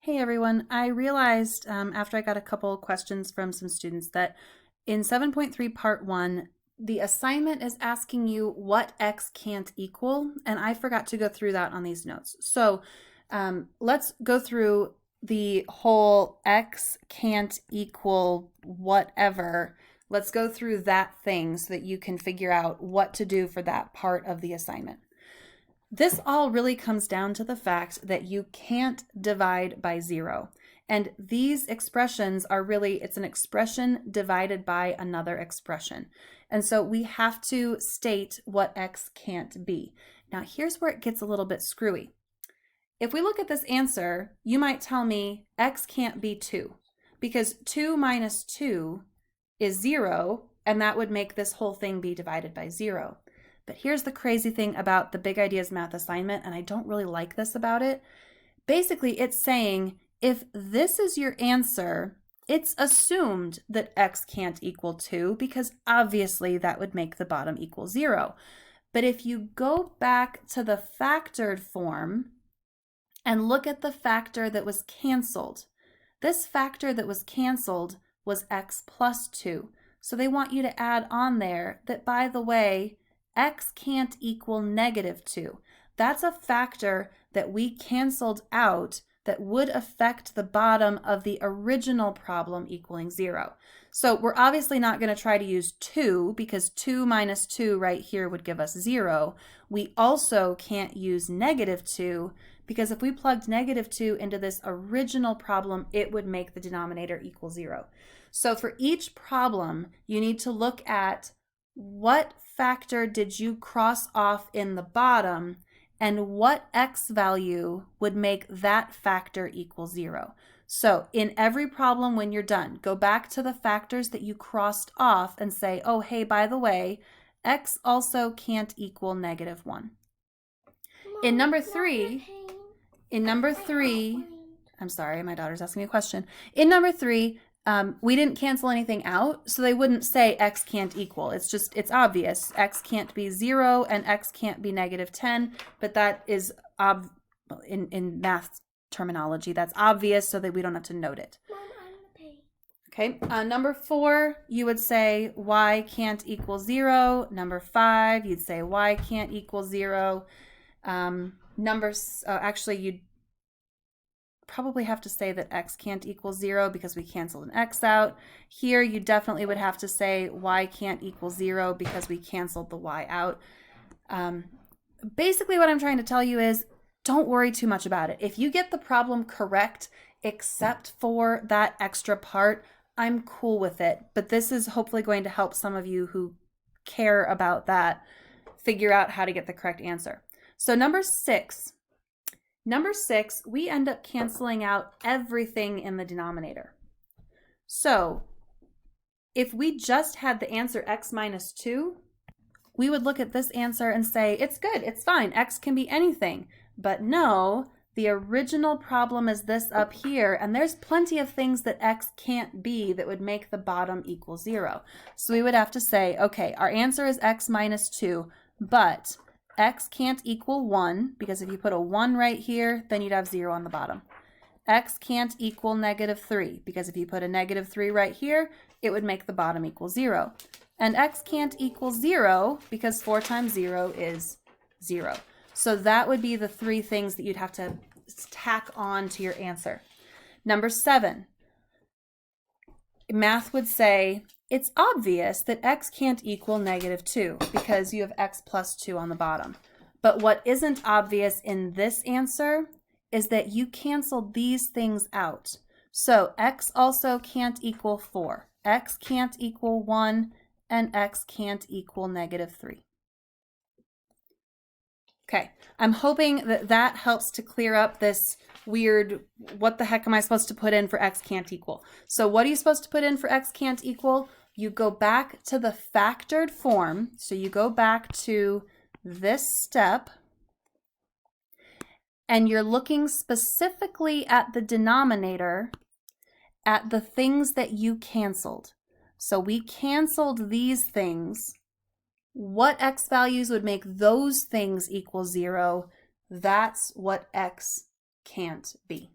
Hey everyone, I realized after I got a couple questions from some students that in 7.3 part 1, the assignment is asking you what x can't equal, and I forgot to go through that on these notes. So let's go through the whole x can't equal whatever. Let's go through that thing so that you can figure out what to do for that part of the assignment. This all really comes down to the fact that you can't divide by 0. And these expressions are really, it's an expression divided by another expression. And so we have to state what x can't be. Now here's where it gets a little bit screwy. If we look at this answer, you might tell me x can't be 2, because 2 minus 2 is 0, and that would make this whole thing be divided by 0. But here's the crazy thing about the Big Ideas Math assignment, and I don't really like this about it. Basically, it's saying if this is your answer, it's assumed that x can't equal 2, because obviously that would make the bottom equal 0. But if you go back to the factored form and look at the factor that was canceled, this factor that was canceled was x plus 2. So they want you to add on there that, by the way, x can't equal negative 2. That's a factor that we canceled out that would affect the bottom of the original problem equaling 0. So we're obviously not going to try to use 2, because 2 minus 2 right here would give us 0. We also can't use negative 2, because if we plugged negative 2 into this original problem, it would make the denominator equal 0. So for each problem, you need to look at what factor did you cross off in the bottom, and what x value would make that factor equal 0. So in every problem, when you're done, go back to the factors that you crossed off and say, oh, hey, by the way, x also can't equal negative 1. In number 3, I'm sorry, my daughter's asking me a question. In number 3, we didn't cancel anything out, so they wouldn't say x can't equal. It's obvious. X can't be 0 and x can't be negative 10, but that is in math terminology, that's obvious, so that we don't have to note it. Mom, I'm gonna pay. Okay, number 4, you would say y can't equal 0. Number 5, you'd say y can't equal 0. Actually, you'd probably have to say that x can't equal 0 because we canceled an x out. Here you definitely would have to say y can't equal 0 because we canceled the y out. Basically what I'm trying to tell you is don't worry too much about it. If you get the problem correct except for that extra part, I'm cool with it. But this is hopefully going to help some of you who care about that figure out how to get the correct answer. So number 6, we end up canceling out everything in the denominator. So if we just had the answer x minus 2, we would look at this answer and say, it's good, it's fine, x can be anything. But no, the original problem is this up here, and there's plenty of things that x can't be that would make the bottom equal 0. So we would have to say, okay, our answer is x minus 2, but x can't equal 1, because if you put a 1 right here, then you'd have 0 on the bottom. X can't equal negative 3, because if you put a negative 3 right here, it would make the bottom equal 0. And x can't equal 0, because 4 times 0 is 0. So that would be the 3 things that you'd have to tack on to your answer. Number 7, math would say, it's obvious that x can't equal negative 2 because you have x plus 2 on the bottom. But what isn't obvious in this answer is that you canceled these things out. So x also can't equal 4, x can't equal 1, and x can't equal negative 3. Okay, I'm hoping that that helps to clear up this weird, what the heck am I supposed to put in for x can't equal? So what are you supposed to put in for x can't equal? You go back to the factored form. So you go back to this step, and you're looking specifically at the denominator, at the things that you canceled. So we canceled these things. What x values would make those things equal 0? That's what x can't be.